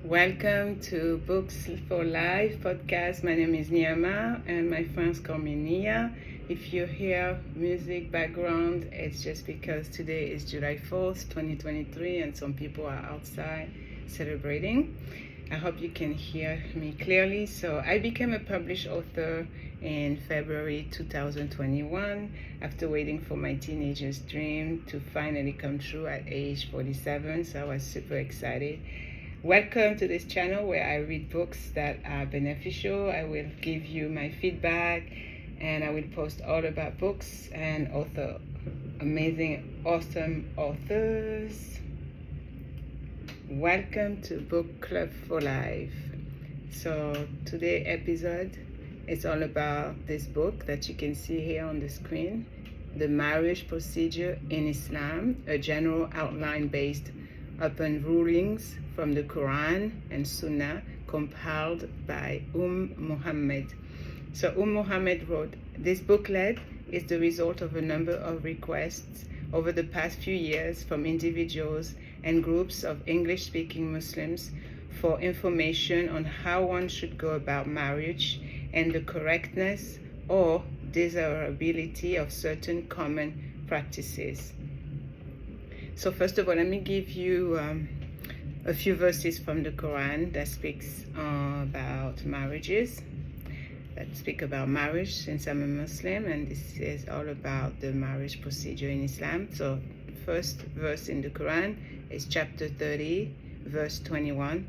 Welcome to Books for Life podcast. My name is Niama and my friends call me Nia. If you hear music background, it's just because today is July 4th, 2023 and some people are outside celebrating. I hope you can hear me clearly. So I became a published author in February 2021 after waiting for my teenager's dream to finally come true at age 47. So I was super excited. Welcome to this channel where I read books that are beneficial. I will give you my feedback and I will post all about books and amazing, awesome authors. Welcome to Book Club for Life. So today's episode is all about this book that you can see here on the screen, The Marriage Procedure in Islam, a general outline based upon rulings from the Quran and Sunnah compiled by Muhammad. So Muhammad wrote, this booklet is the result of a number of requests over the past few years from individuals and groups of English-speaking Muslims for information on how one should go about marriage and the correctness or desirability of certain common practices. So first of all, let me give you a few verses from the Quran that speaks about marriages, that speak about marriage, since I'm a Muslim, and this is all about the marriage procedure in Islam. So first verse in the Quran is chapter 30, verse 21,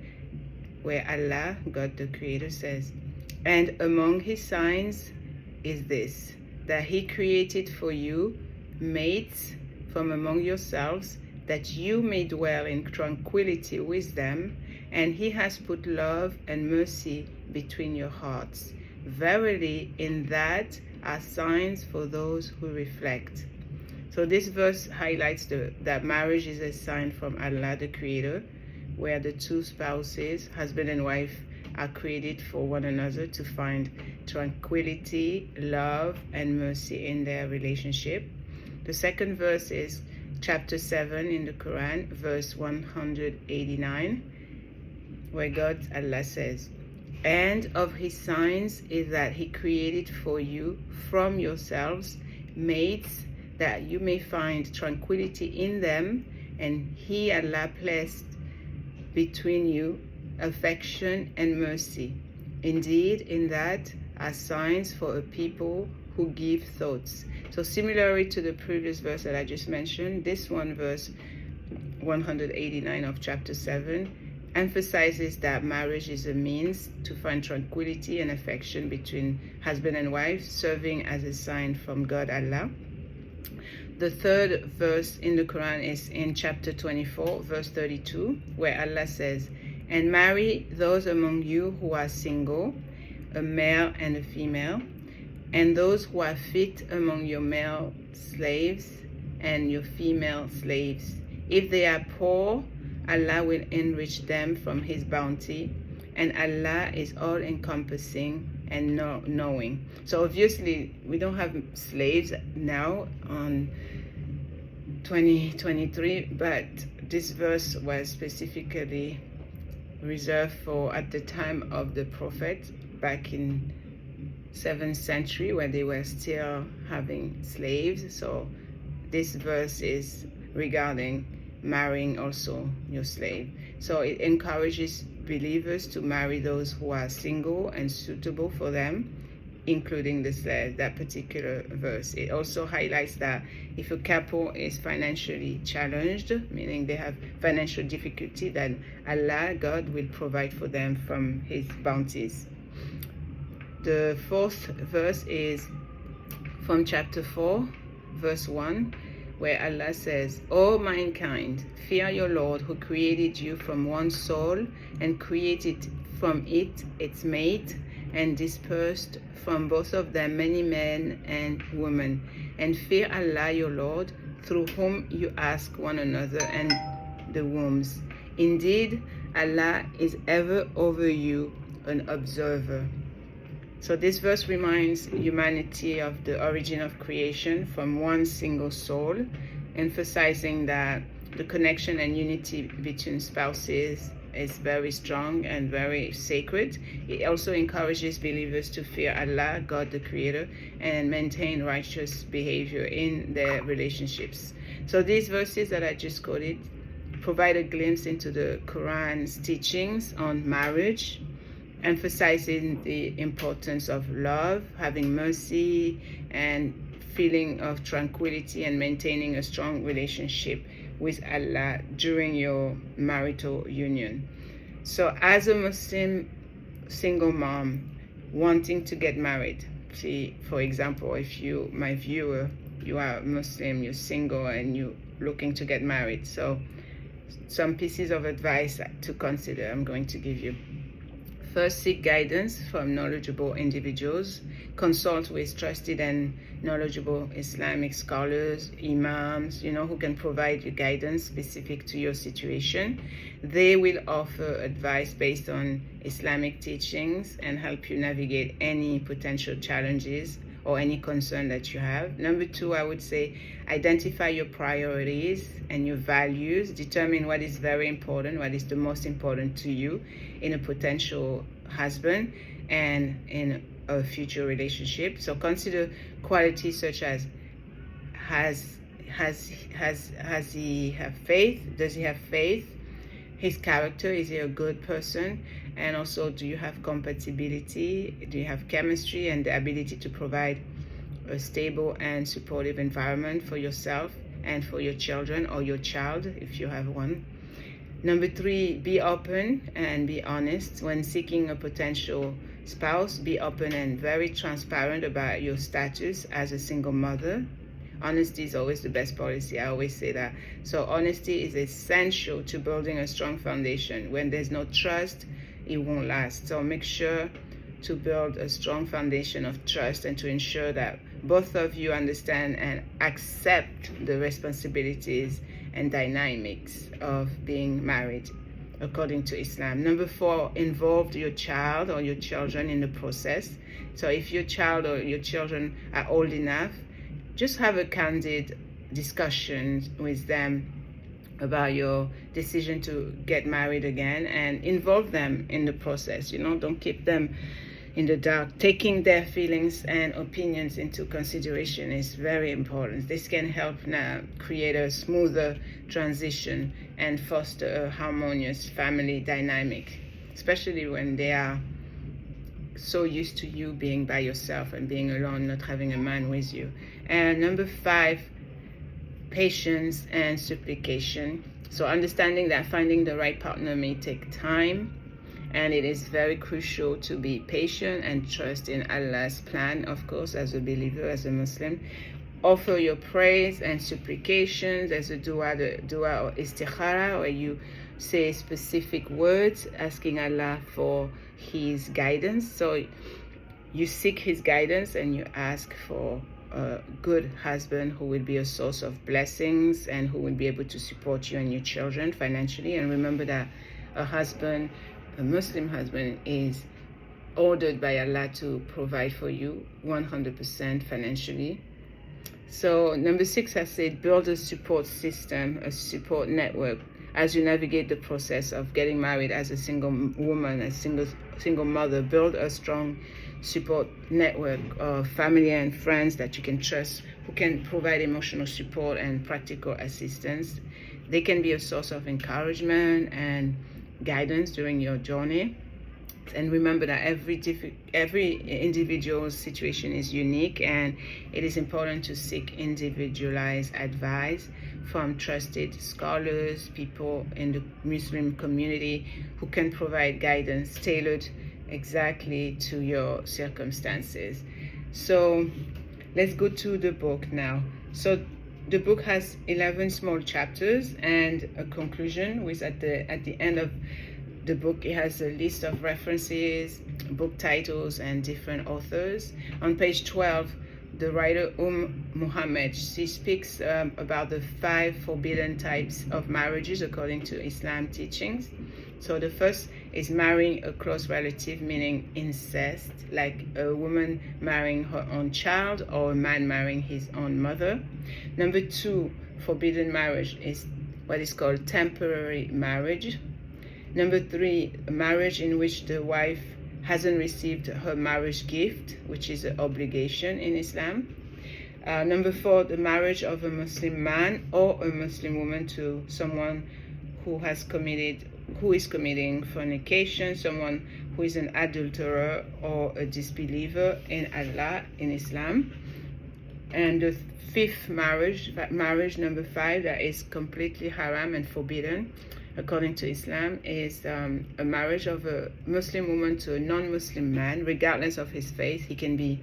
where Allah, God the Creator, says, "And among his signs is this, that he created for you mates from among yourselves, that you may dwell in tranquility with them, and he has put love and mercy between your hearts. Verily, in that are signs for those who reflect." So this verse highlights that marriage is a sign from Allah the Creator, where the two spouses, husband and wife, are created for one another to find tranquility, love, and mercy in their relationship. The second verse is chapter 7 in the Quran, verse 189, where Allah says, "And of his signs is that he created for you from yourselves mates, that you may find tranquility in them, and he, Allah, placed between you affection and mercy. Indeed, in that are signs for a people who give thoughts." So similarly to the previous verse that I just mentioned, this one, verse 189 of chapter 7, emphasizes that marriage is a means to find tranquility and affection between husband and wife, serving as a sign from God Allah. The third verse in the Quran is in chapter 24, verse 32, where Allah says, "And marry those among you who are single, a male and a female, and those who are fit among your male slaves and your female slaves. If they are poor, Allah will enrich them from his bounty, and Allah is all-encompassing and knowing." So obviously, we don't have slaves now on 2023, but this verse was specifically reserved for at the time of the Prophet back in 7th century, where they were still having slaves. So this verse is regarding marrying also your slave. So it encourages believers to marry those who are single and suitable for them, including the slave, that particular verse. It also highlights that if a couple is financially challenged, meaning they have financial difficulty, then Allah, God, will provide for them from his bounties. The fourth verse is from chapter 4, verse 1, where Allah says, "O mankind, fear your Lord who created you from one soul and created from it its mate and dispersed from both of them many men and women. And fear Allah your Lord, through whom you ask one another and the wombs. Indeed, Allah is ever over you an observer." So this verse reminds humanity of the origin of creation from one single soul, emphasizing that the connection and unity between spouses is very strong and very sacred. It also encourages believers to fear Allah, God the Creator, and maintain righteous behavior in their relationships. So these verses that I just quoted provide a glimpse into the Quran's teachings on marriage, emphasizing the importance of love, having mercy, and feeling of tranquility, and maintaining a strong relationship with Allah during your marital union. So as a Muslim single mom wanting to get married, see, for example, if you, my viewer, you are Muslim, you're single, and you're looking to get married, so some pieces of advice to consider I'm going to give you. First, seek guidance from knowledgeable individuals. Consult with trusted and knowledgeable Islamic scholars, imams, who can provide you guidance specific to your situation. They will offer advice based on Islamic teachings and help you navigate any potential challenges or any concern that you have. Number two, I would say identify your priorities and your values. Determine what is very important, what is the most important to you in a potential husband and in a future relationship. So consider qualities such as has he have faith? Does he have faith? His character, is he a good person? And also, do you have compatibility? Do you have chemistry and the ability to provide a stable and supportive environment for yourself and for your children or your child if you have one? Number three, be open and be honest. When seeking a potential spouse, be open and very transparent about your status as a single mother. Honesty is always the best policy. I always say that. So honesty is essential to building a strong foundation. When there's no trust, it won't last. So make sure to build a strong foundation of trust and to ensure that both of you understand and accept the responsibilities and dynamics of being married according to Islam. Number four, involve your child or your children in the process. So if your child or your children are old enough, just have a candid discussion with them about your decision to get married again and involve them in the process. Don't keep them in the dark. Taking their feelings and opinions into consideration is very important. This can help now create a smoother transition and foster a harmonious family dynamic, especially when they are so used to you being by yourself and being alone, not having a man with you. And number five, patience and supplication. So understanding that finding the right partner may take time, and it is very crucial to be patient and trust in Allah's plan, of course, as a believer, as a Muslim. Offer your praise and supplications as a dua or istikhara, where you say specific words asking Allah for his guidance. So you seek his guidance and you ask for a good husband who will be a source of blessings and who will be able to support you and your children financially. And remember that a Muslim husband is ordered by Allah to provide for you 100% financially. So number six, I said build a support system, a support network as you navigate the process of getting married as a single woman, a single mother. Build a strong support network of family and friends that you can trust, who can provide emotional support and practical assistance. They can be a source of encouragement and guidance during your journey. And remember that every individual's situation is unique, and it is important to seek individualized advice from trusted scholars, people in the Muslim community who can provide guidance tailored exactly to your circumstances. So let's go to the book now. So the book has 11 small chapters and a conclusion, which at the end of the book, it has a list of references, book titles, and different authors. On page 12, the writer Muhammad, she speaks about the 5 forbidden types of marriages according to Islam teachings. So the first is marrying a close relative, meaning incest, like a woman marrying her own child or a man marrying his own mother. Number 2, forbidden marriage is what is called temporary marriage. Number 3, a marriage in which the wife hasn't received her marriage gift, which is an obligation in Islam. Number 4, the marriage of a Muslim man or a Muslim woman to someone who is committing fornication, someone who is an adulterer or a disbeliever in Allah, in Islam. And the 5th marriage number 5, that is completely haram and forbidden according to Islam, is a marriage of a Muslim woman to a non-Muslim man, regardless of his faith. He can be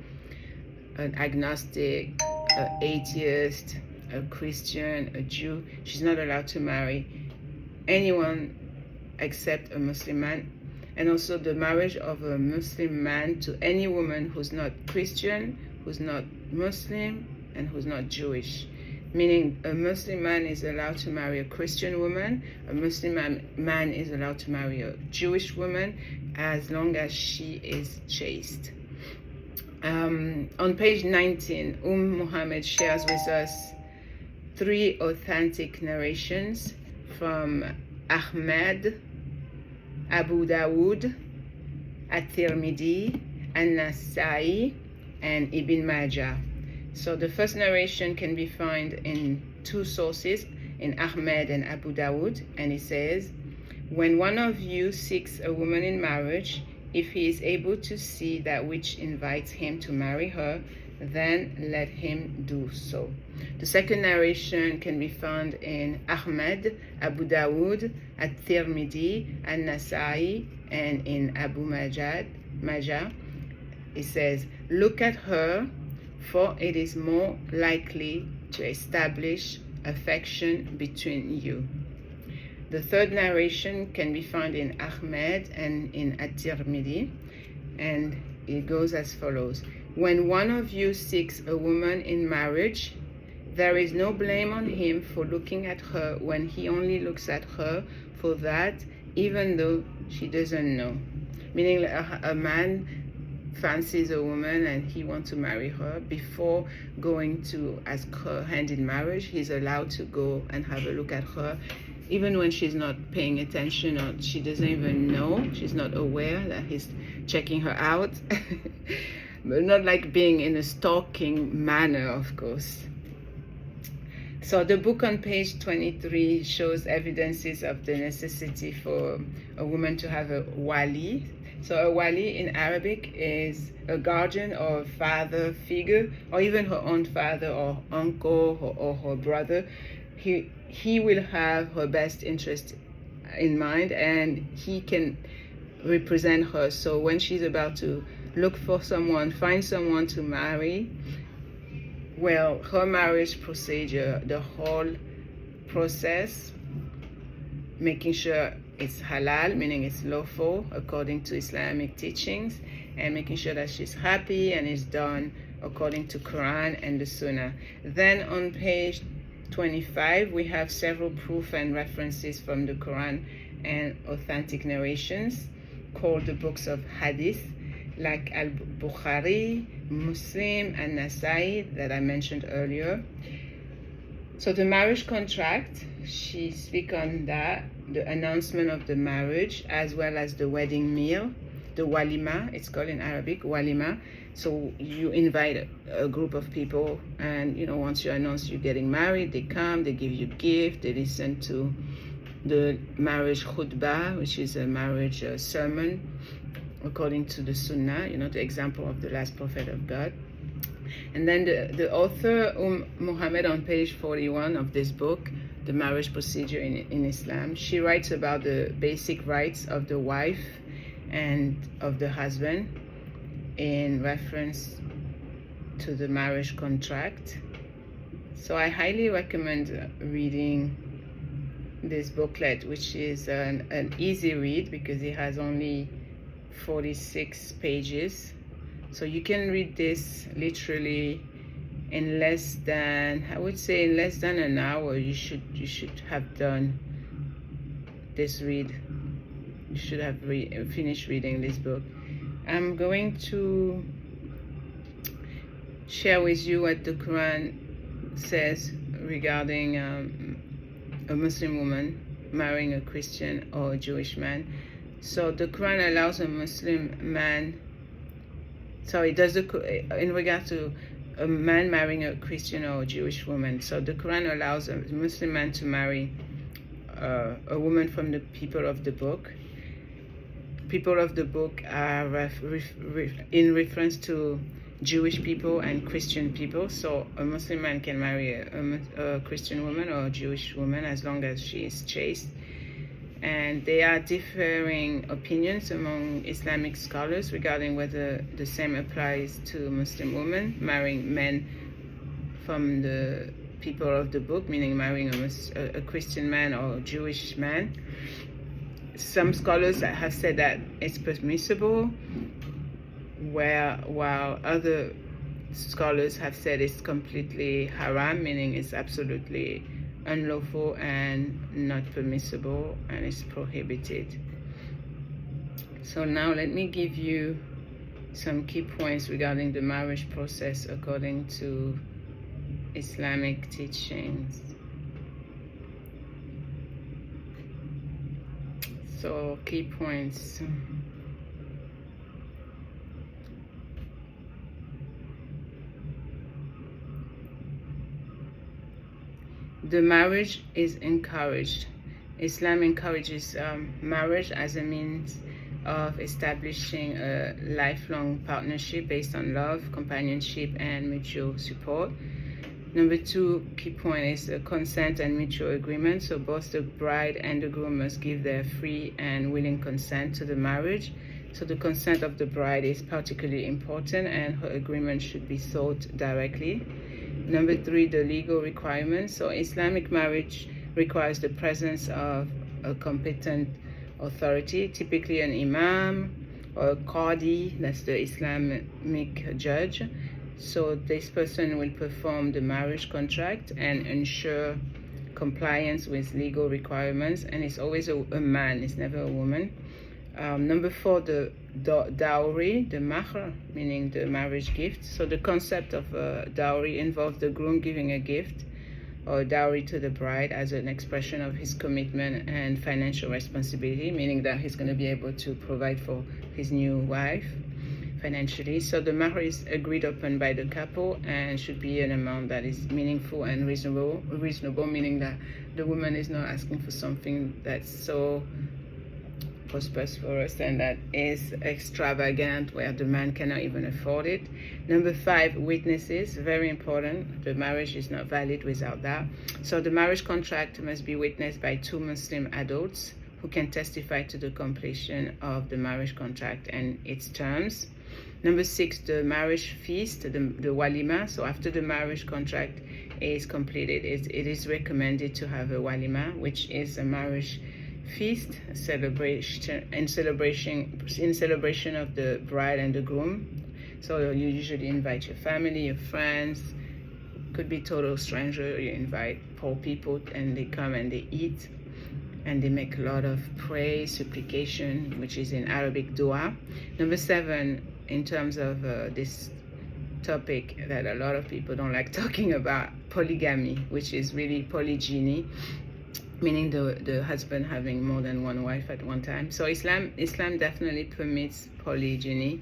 an agnostic, an atheist, a Christian, a Jew. She's not allowed to marry anyone except a Muslim man. And also the marriage of a Muslim man to any woman who's not Christian, who's not Muslim, and who's not Jewish. Meaning a Muslim man is allowed to marry a Christian woman, a Muslim man is allowed to marry a Jewish woman as long as she is chaste. On page 19, Muhammad shares with us 3 authentic narrations from Ahmed, Abu Dawood, At-Tirmidhi, An-Nasai, and Ibn Majah. So the first narration can be found in 2 sources, in Ahmed and Abu Dawood, and it says, when one of you seeks a woman in marriage, if he is able to see that which invites him to marry her, then let him do so. The second narration can be found in Ahmed, Abu Dawood, At-Tirmidhi, An-Nasai, and in Abu Majah. It says, look at her, for it is more likely to establish affection between you. The third narration can be found in Ahmed and in At-Tirmidhi, and it goes as follows. When one of you seeks a woman in marriage, there is no blame on him for looking at her when he only looks at her for that, even though she doesn't know. Meaning a man fancies a woman and he wants to marry her. Before going to ask her hand in marriage, he's allowed to go and have a look at her, even when she's not paying attention or she doesn't even know, she's not aware that he's checking her out. But not like being in a stalking manner, of course. So the book on page 23 shows evidences of the necessity for a woman to have a wali. So a wali in Arabic is a guardian or father figure, or even her own father or uncle or her brother. He will have her best interest in mind, and he can represent her. So when she's about to look for someone, find someone to marry, well, her marriage procedure, the whole process, making sure it's halal, meaning it's lawful according to Islamic teachings, and making sure that she's happy and it's done according to Quran and the Sunnah. Then on page 25, we have several proof and references from the Quran and authentic narrations called the books of Hadith, like Al-Bukhari, Muslim, and Nasai that I mentioned earlier. So the marriage contract, she speaks on that, the announcement of the marriage, as well as the wedding meal, the walima, it's called in Arabic, walima. So you invite a group of people, and once you announce you're getting married, they come, they give you gift, they listen to the marriage khutbah, which is a marriage sermon according to the Sunnah, the example of the last prophet of God. And then the author, Muhammad, on page 41 of this book, The Marriage Procedure in Islam, she writes about the basic rights of the wife and of the husband in reference to the marriage contract. So I highly recommend reading this booklet, which is an easy read because it has only 46 pages. So you can read this literally in less than, I would say in less than an hour. You should have done this read. You should have finished reading this book. I'm going to share with you what the Quran says regarding a Muslim woman marrying a Christian or a Jewish man. So the Quran allows a Muslim man, in regard to a man marrying a Christian or a Jewish woman. So the Quran allows a Muslim man to marry a woman from the people of the book. People of the book are in reference to Jewish people and Christian people. So a Muslim man can marry a Christian woman or a Jewish woman as long as she is chaste. And there are differing opinions among Islamic scholars regarding whether the same applies to Muslim women marrying men from the people of the book, meaning marrying a Christian man or a Jewish man. Some scholars have said that it's permissible, while other scholars have said it's completely haram, meaning it's absolutely unlawful and not permissible, and it's prohibited. So now let me give you some key points regarding the marriage process according to Islamic teachings. So key points. The marriage is encouraged. Islam encourages marriage as a means of establishing a lifelong partnership based on love, companionship, and mutual support. Number 2 key point is consent and mutual agreement. So both the bride and the groom must give their free and willing consent to the marriage. So the consent of the bride is particularly important, and her agreement should be sought directly. Number 3, the legal requirements. So Islamic marriage requires the presence of a competent authority, typically an imam or a qadi, that's the Islamic judge. So this person will perform the marriage contract and ensure compliance with legal requirements, and it's always a man, it's never a woman. Number 4, the dowry, the mahr, meaning the marriage gift. So the concept of dowry involves the groom giving a gift or dowry to the bride as an expression of his commitment and financial responsibility, meaning that he's going to be able to provide for his new wife financially. So the mahr is agreed upon by the couple and should be an amount that is meaningful and reasonable, meaning that the woman is not asking for something that's so prosperous and that is extravagant where the man cannot even afford it. Number 5, witnesses, very important. The marriage is not valid without that. So the marriage contract must be witnessed by 2 Muslim adults who can testify to the completion of the marriage contract and its terms. Number 6, the marriage feast, the walima. So after the marriage contract is completed, it is recommended to have a walima, which is a marriage feast, celebration of the bride and the groom. So you usually invite your family, your friends, could be total stranger. You invite poor people and they come and they eat and they make a lot of praise, supplication, which is in Arabic dua. Number 7, in terms of this topic that a lot of people don't like talking about, polygamy, which is really polygyny, meaning the husband having more than one wife at one time. So Islam definitely permits polygyny,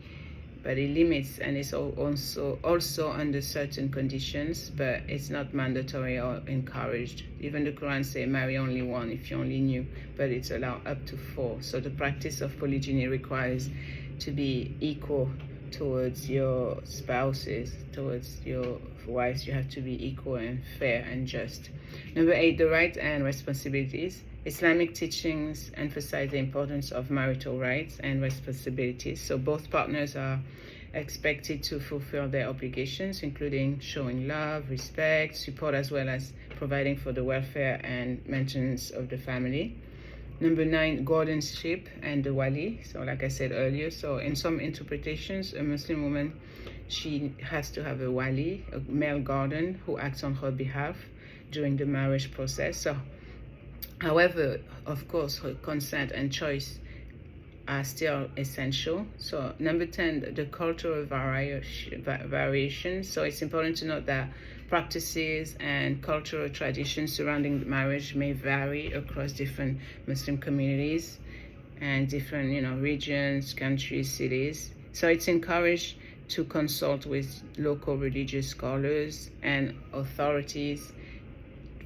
but it limits, and it's also under certain conditions, but it's not mandatory or encouraged. Even the Quran says marry only one if you only knew, but it's allowed up to 4. So the practice of polygyny requires to be equal towards your spouses, towards your wives. You have to be equal and fair and just. Number 8, the rights and responsibilities. Islamic teachings emphasize the importance of marital rights and responsibilities. So both partners are expected to fulfill their obligations, including showing love, respect, support, as well as providing for the welfare and maintenance of the family. Number 9, guardianship and the wali. So like I said earlier, so in some interpretations, a Muslim woman, she has to have a wali, a male guardian, who acts on her behalf during the marriage process. So, however, of course, her consent and choice are still essential. So number 10, the cultural variation. So it's important to note that practices and cultural traditions surrounding marriage may vary across different Muslim communities and different, regions, countries, cities. So it's encouraged to consult with local religious scholars and authorities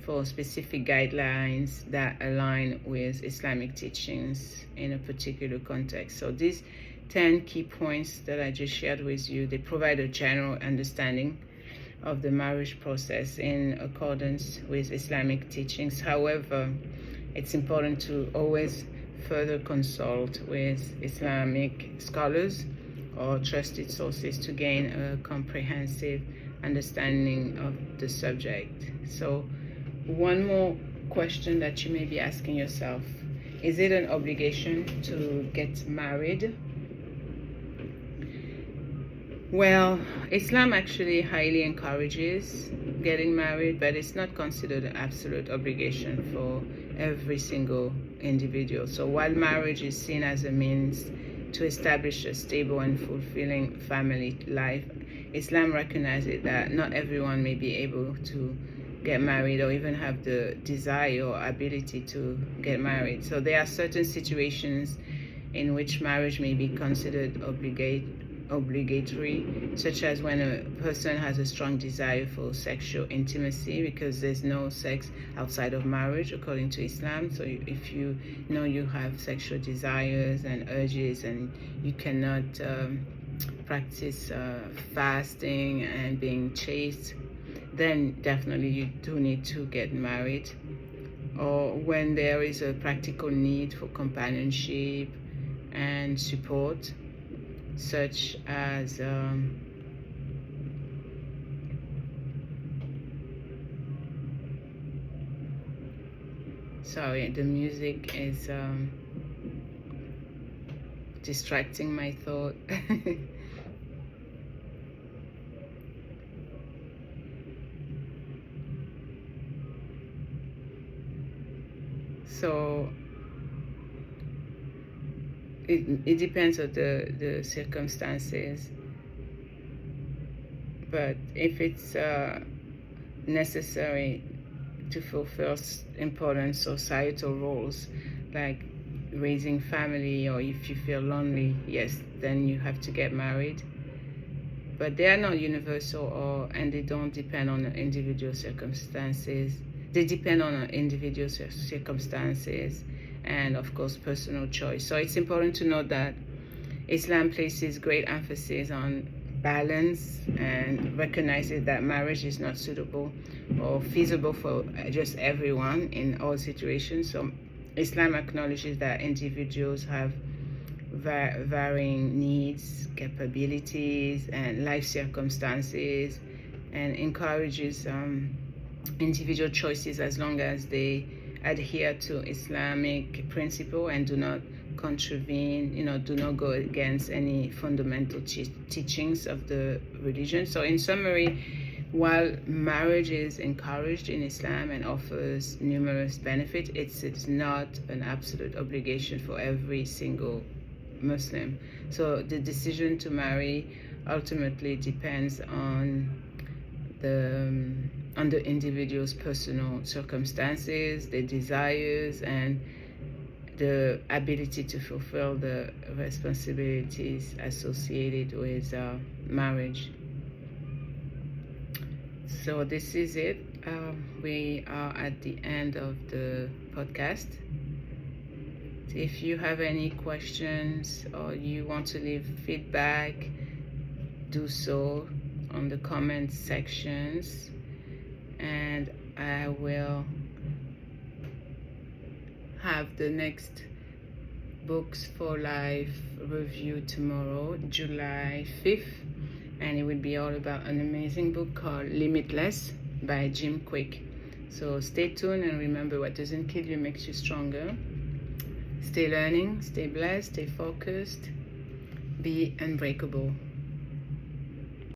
for specific guidelines that align with Islamic teachings in a particular context. So these 10 key points that I just shared with you, they provide a general understanding of the marriage process in accordance with Islamic teachings. However, it's important to always further consult with Islamic scholars or trusted sources to gain a comprehensive understanding of the subject. So one more question that you may be asking yourself: is it an obligation to get married? Well, Islam actually highly encourages getting married, but it's not considered an absolute obligation for every single individual. So while marriage is seen as a means to establish a stable and fulfilling family life, Islam recognizes that not everyone may be able to get married or even have the desire or ability to get married. So there are certain situations in which marriage may be considered obligatory, such as when a person has a strong desire for sexual intimacy, because there's no sex outside of marriage according to Islam. So if you know you have sexual desires and urges and you cannot practice fasting and being chaste, then definitely you do need to get married. Or when there is a practical need for companionship and support, such as sorry, the music is distracting my thought. So it depends on the circumstances, but if it's necessary to fulfill important societal roles like raising family, or if you feel lonely, yes, then you have to get married. But they are not universal, and they don't depend on the individual circumstances. They depend on individual circumstances and, of course, personal choice. So it's important to note that Islam places great emphasis on balance and recognizes that marriage is not suitable or feasible for just everyone in all situations. So Islam acknowledges that individuals have varying needs, capabilities, and life circumstances, and encourages individual choices as long as they adhere to Islamic principle and do not contravene, do not go against any fundamental teachings of the religion. So in summary, while marriage is encouraged in Islam and offers numerous benefits, it's not an absolute obligation for every single Muslim. So the decision to marry ultimately depends on the individual's personal circumstances, their desires, and the ability to fulfill the responsibilities associated with marriage. So this is it. We are at the end of the podcast. If you have any questions or you want to leave feedback, do so on the comment sections, and I will have the next Books for Life review tomorrow, July 5th, and it will be all about an amazing book called Limitless by Jim Kwik. So stay tuned, and remember, what doesn't kill you makes you stronger. Stay learning, stay blessed, stay focused, be unbreakable.